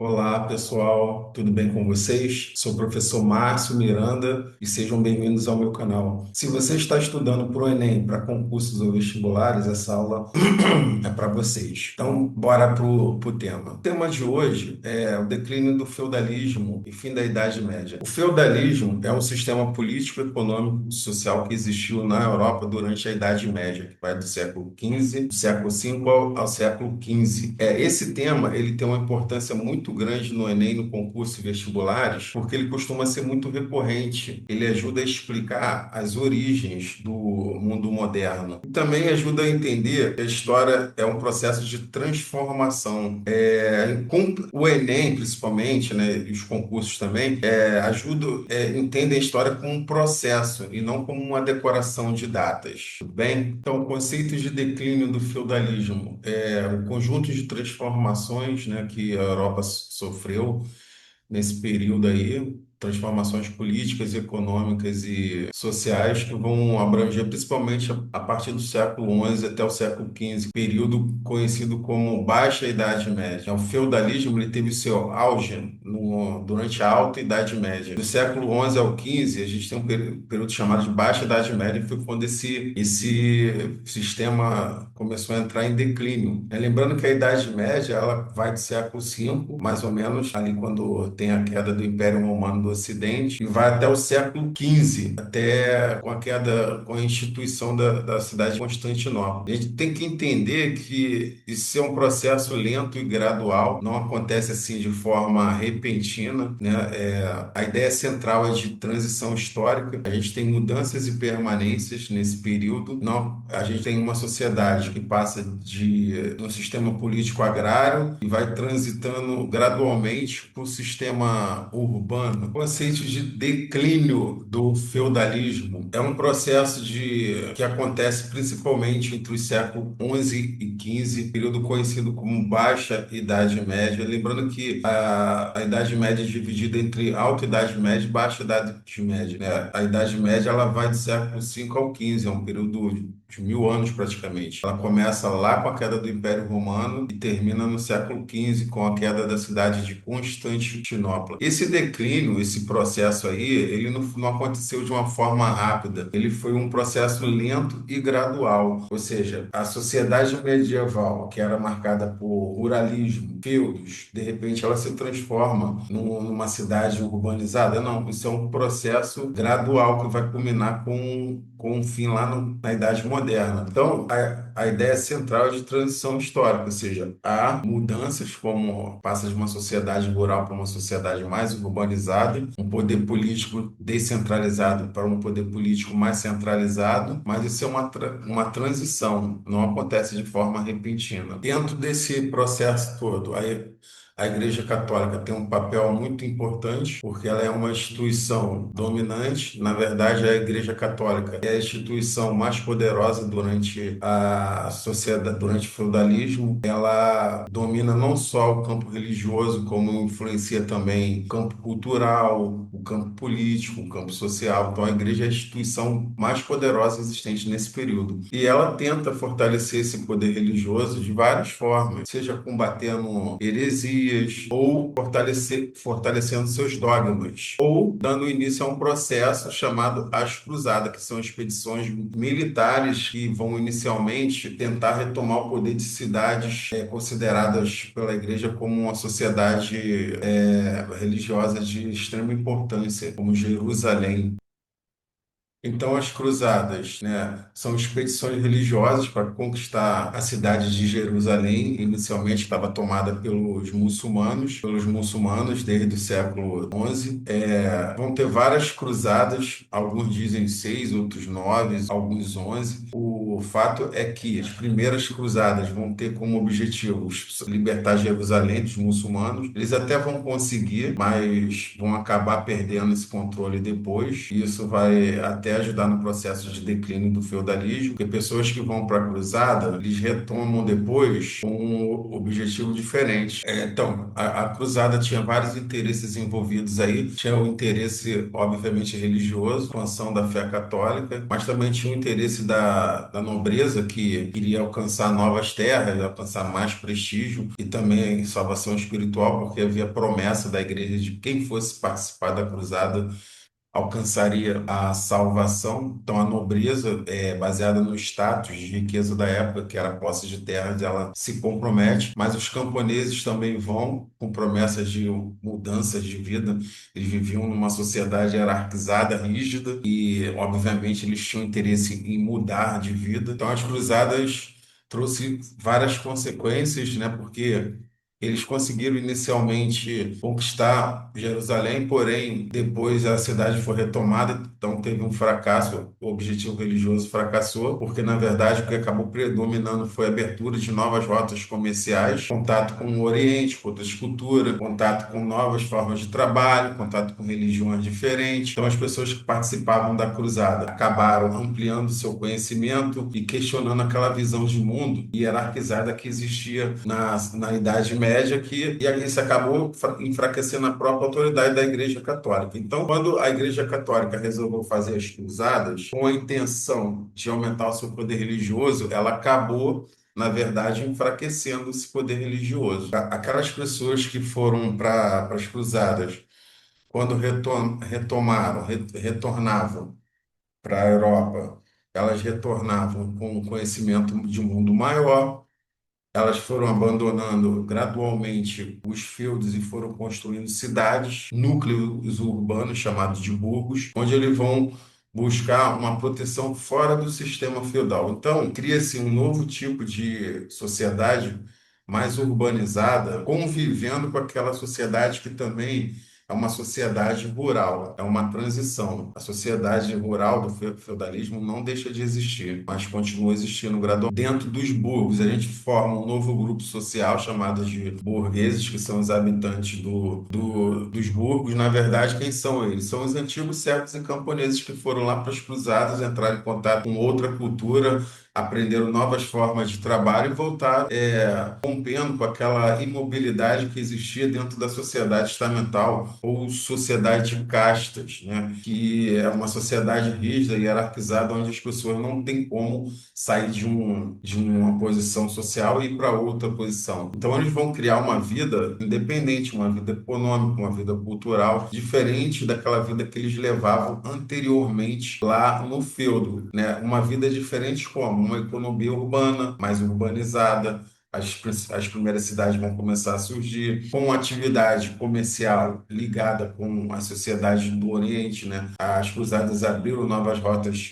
Olá, pessoal, tudo bem com vocês? Sou o professor Márcio Miranda e sejam bem-vindos ao meu canal. Se você está estudando para o Enem, para concursos ou vestibulares, essa aula é para vocês. Então, bora pro tema. O tema de hoje é o declínio do feudalismo e fim da Idade Média. O feudalismo é um sistema político, econômico e social que existiu na Europa durante a Idade Média, que vai do século XV, do século V ao século XV. Esse tema ele tem uma importância muito grande no Enem, no concurso e vestibulares, porque ele costuma ser muito recorrente. Ele ajuda a explicar as origens do mundo moderno. E também ajuda a entender que a história é um processo de transformação. O Enem, principalmente, né, e os concursos também, ajudam, entendem a história como um processo e não como uma decoração de datas. Tudo bem? Então, o conceito de declínio do feudalismo é o conjunto de transformações, né, que a Europa sofreu nesse período aí, transformações políticas, econômicas e sociais que vão abranger principalmente a partir do século XI até o século XV, período conhecido como Baixa Idade Média. O feudalismo ele teve seu auge durante a Alta Idade Média. Do século XI ao XV, a gente tem um período chamado de Baixa Idade Média, que foi quando esse sistema começou a entrar em declínio. Lembrando que a Idade Média ela vai do século V, mais ou menos, ali quando tem a queda do Império Romano do Ocidente, e vai até o século XV, até com a queda, com a instituição da cidade de Constantinopla. A gente tem que entender que isso é um processo lento e gradual, não acontece assim de forma repentina, né? A ideia central é de transição histórica. A gente tem mudanças e permanências nesse período. Não, a gente tem uma sociedade que passa de um sistema político agrário e vai transitando gradualmente para o sistema urbano. O conceito de declínio do feudalismo é um processo que acontece principalmente entre os séculos XI e XV, período conhecido como Baixa Idade Média. Lembrando que a Idade Média é dividida entre Alta Idade Média e Baixa Idade Média, né? A Idade Média ela vai do século V ao XV, é um período de 1000 anos praticamente. Ela começa lá com a queda do Império Romano e termina no século XV com a queda da cidade de Constantinopla. Esse declínio, esse processo aí, ele não aconteceu de uma forma rápida. Ele foi um processo lento e gradual. Ou seja, a sociedade medieval, que era marcada por ruralismo, feudos, de repente ela se transforma numa cidade urbanizada. Não, isso é um processo gradual que vai culminar com um fim lá na Idade Moderna. Então, a ideia central é de transição histórica, ou seja, há mudanças como passa de uma sociedade rural para uma sociedade mais urbanizada, um poder político descentralizado para um poder político mais centralizado, mas isso é uma transição, não acontece de forma repentina. Dentro desse processo todo, aí a Igreja Católica tem um papel muito importante, porque ela é uma instituição dominante. Na verdade, a Igreja Católica é a instituição mais poderosa durante a sociedade, durante o feudalismo. Ela domina não só o campo religioso, como influencia também o campo cultural, o campo político, o campo social. Então, a Igreja é a instituição mais poderosa existente nesse período. E ela tenta fortalecer esse poder religioso de várias formas, seja combatendo heresias, ou fortalecendo seus dogmas, ou dando início a um processo chamado As Cruzadas, que são expedições militares que vão inicialmente tentar retomar o poder de cidades consideradas pela Igreja como uma sociedade religiosa de extrema importância, como Jerusalém. Então, as cruzadas, né, são expedições religiosas para conquistar a cidade de Jerusalém. Inicialmente estava tomada pelos muçulmanos desde o século XI. Vão ter várias cruzadas, alguns dizem seis, outros nove, alguns 11. O fato é que as primeiras cruzadas vão ter como objetivo libertar Jerusalém dos muçulmanos. Eles até vão conseguir, mas vão acabar perdendo esse controle depois. E isso vai até até ajudar no processo de declínio do feudalismo, porque pessoas que vão para a cruzada, eles retomam depois com um objetivo diferente. Então, a cruzada tinha vários interesses envolvidos aí, tinha o interesse, obviamente, religioso, expansão da fé católica, mas também tinha o interesse da nobreza, que queria alcançar novas terras, alcançar mais prestígio e também salvação espiritual, porque havia promessa da igreja de quem fosse participar da cruzada alcançaria a salvação. Então, a nobreza, baseada no status de riqueza da época, que era a posse de terras, ela se compromete, mas os camponeses também vão com promessas de mudanças de vida. Eles viviam numa sociedade hierarquizada, rígida, e, obviamente, eles tinham interesse em mudar de vida. Então, as cruzadas trouxe várias consequências, né? Porque eles conseguiram inicialmente conquistar Jerusalém, porém, depois a cidade foi retomada, então teve um fracasso, o objetivo religioso fracassou, porque na verdade o que acabou predominando foi a abertura de novas rotas comerciais, contato com o Oriente, com outras culturas, contato com novas formas de trabalho, contato com religiões diferentes. Então as pessoas que participavam da cruzada acabaram ampliando seu conhecimento e questionando aquela visão de mundo hierarquizada que existia na Idade Média, e aí isso acabou enfraquecendo a própria autoridade da Igreja Católica. Então, quando a Igreja Católica resolveu fazer as cruzadas, com a intenção de aumentar o seu poder religioso, ela acabou, na verdade, enfraquecendo esse poder religioso. Aquelas pessoas que foram para as cruzadas, quando retornavam para a Europa, elas retornavam com um conhecimento de mundo maior. Elas foram abandonando gradualmente os feudos e foram construindo cidades, núcleos urbanos chamados de burgos, onde eles vão buscar uma proteção fora do sistema feudal. Então, cria-se um novo tipo de sociedade mais urbanizada, convivendo com aquela sociedade que também é uma sociedade rural, é uma transição. A sociedade rural do feudalismo não deixa de existir, mas continua existindo gradualmente. Dentro dos burgos, a gente forma um novo grupo social chamado de burgueses, que são os habitantes dos burgos. Na verdade, quem são eles? São os antigos servos e camponeses que foram lá para as cruzadas, entraram em contato com outra cultura, aprenderam novas formas de trabalho e voltaram rompendo com aquela imobilidade que existia dentro da sociedade estamental ou sociedade de castas, né? Que é uma sociedade rígida e hierarquizada onde as pessoas não têm como sair de uma posição social e ir para outra posição. Então eles vão criar uma vida independente, uma vida econômica, uma vida cultural diferente daquela vida que eles levavam anteriormente lá no feudo, né? Uma vida diferente como uma economia urbana, mais urbanizada. As primeiras cidades vão começar a surgir com atividade comercial ligada com a sociedade do Oriente, né? As cruzadas abriram novas rotas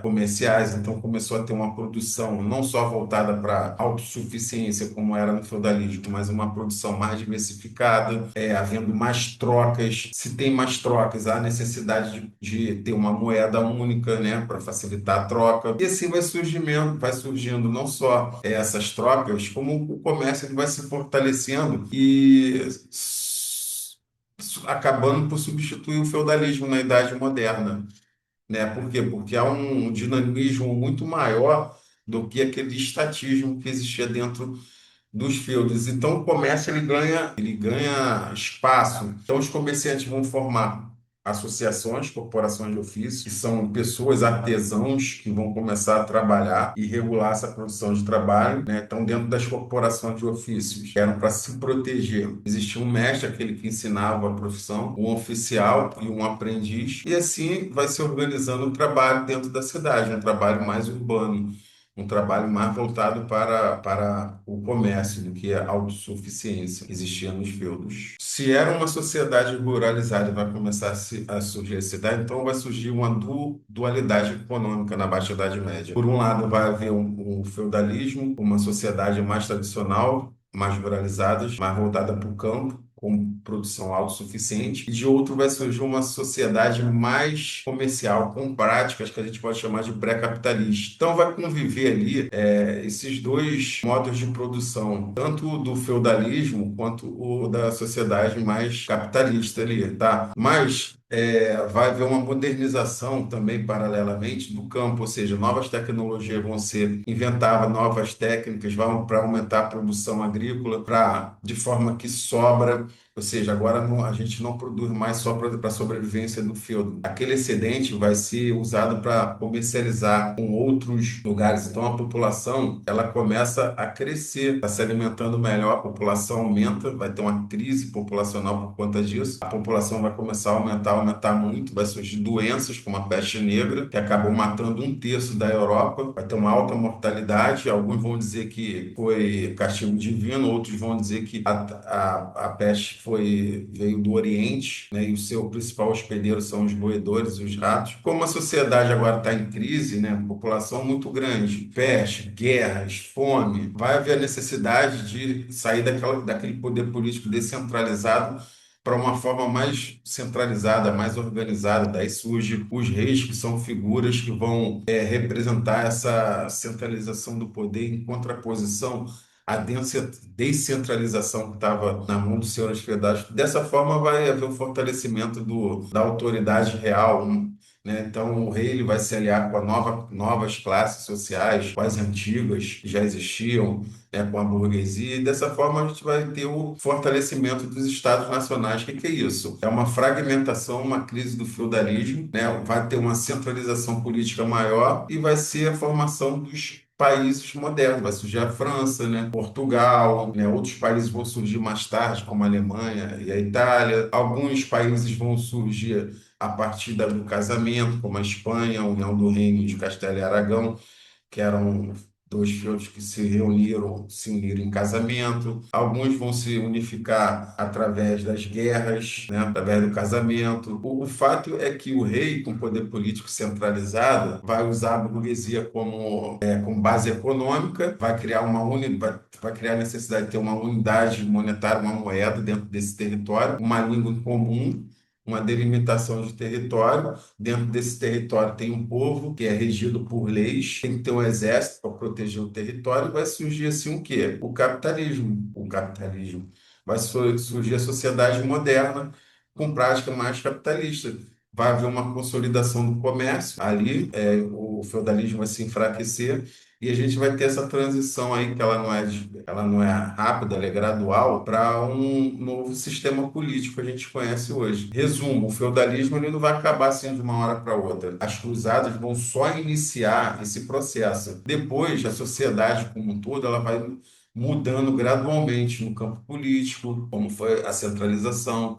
comerciais, então começou a ter uma produção não só voltada para autossuficiência, como era no feudalismo, mas uma produção mais diversificada, havendo mais trocas. Se tem mais trocas, há necessidade de ter uma moeda única, né, para facilitar a troca. E assim vai surgindo não só essas trocas, como o comércio ele vai se fortalecendo e acabando por substituir o feudalismo na Idade Moderna, né? Por quê? Porque há um dinamismo muito maior do que aquele estatismo que existia dentro dos feudos. Então, o comércio ele ganha espaço. Então, os comerciantes vão formar associações, corporações de ofício, que são pessoas artesãos que vão começar a trabalhar e regular essa produção de trabalho, né? Então, dentro das corporações de ofícios, eram para se proteger. Existia um mestre, aquele que ensinava a profissão, um oficial e um aprendiz, e assim vai se organizando o trabalho dentro da cidade, um trabalho mais urbano, um trabalho mais voltado para o comércio do que a autossuficiência que existia nos feudos. Se era uma sociedade ruralizada e vai começar a surgir a cidade, então vai surgir uma dualidade econômica na Baixa Idade Média. Por um lado, vai haver um feudalismo, uma sociedade mais tradicional, mais ruralizadas, mais voltada para o campo, com produção autossuficiente, e de outro vai surgir uma sociedade mais comercial, com práticas que a gente pode chamar de pré-capitalista. Então vai conviver ali esses dois modos de produção, tanto do feudalismo quanto o da sociedade mais capitalista ali, tá? Mas vai haver uma modernização também, paralelamente, do campo, ou seja, novas tecnologias vão ser inventadas, novas técnicas vão para aumentar a produção agrícola, de forma que sobra, ou seja, agora a gente não produz mais só para a sobrevivência do feudo. Aquele excedente vai ser usado para comercializar com outros lugares. Então, a população, ela começa a crescer, está se alimentando melhor, a população aumenta, vai ter uma crise populacional por conta disso. A população vai começar a aumentar muito, vai surgir doenças como a peste negra, que acabou matando um terço da Europa, vai ter uma alta mortalidade. Alguns vão dizer que foi castigo divino, outros vão dizer que a peste veio do Oriente, né, e o seu principal hospedeiro são os roedores e os ratos. Como a sociedade agora está em crise, né, população muito grande, peste, guerras, fome, vai haver a necessidade de sair daquele poder político descentralizado para uma forma mais centralizada, mais organizada. Daí surge os reis, que são figuras que vão representar essa centralização do poder em contraposição à descentralização que estava na mão dos senhores feudais. Dessa forma, vai haver o fortalecimento da autoridade real, né? Então, o rei ele vai se aliar com novas classes sociais, com as antigas, que já existiam, né, com a burguesia, e dessa forma a gente vai ter o fortalecimento dos estados nacionais. O que que é isso? É uma fragmentação, uma crise do feudalismo, né? Vai ter uma centralização política maior e vai ser a formação dos países modernos. Vai surgir a França, né? Portugal, né? Outros países vão surgir mais tarde, como a Alemanha e a Itália. Alguns países vão surgir a partir do casamento, como a Espanha, a União do Reino de Castela e Aragão, que eram dois feudos que se uniram em casamento. Alguns vão se unificar através das guerras, né, através do casamento. O fato é que o rei, com poder político centralizado, vai usar a burguesia como base econômica, vai criar a necessidade de ter uma unidade monetária, uma moeda dentro desse território, uma língua em comum, uma delimitação de território. Dentro desse território tem um povo que é regido por leis, tem que ter um exército para proteger o território, e vai surgir assim o quê? O capitalismo. O capitalismo. Vai surgir a sociedade moderna com prática mais capitalista. Vai haver uma consolidação do comércio ali, o feudalismo vai se enfraquecer, e a gente vai ter essa transição aí, que ela não é rápida, ela é gradual, para um novo sistema político que a gente conhece hoje. Resumo, o feudalismo ele não vai acabar assim de uma hora para outra. As cruzadas vão só iniciar esse processo. Depois, a sociedade como um todo, ela vai mudando gradualmente no campo político, como foi a centralização,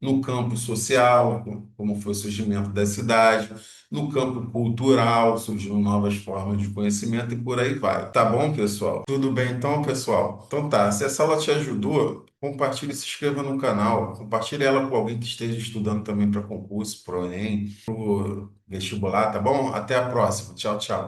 no campo social, como foi o surgimento da cidade, no campo cultural, surgiram novas formas de conhecimento e por aí vai. Tá bom, pessoal? Tudo bem então, pessoal? Então tá, se essa aula te ajudou, compartilhe e se inscreva no canal, compartilhe ela com alguém que esteja estudando também para concurso, para o Enem, para o vestibular, tá bom? Até a próxima. Tchau, tchau.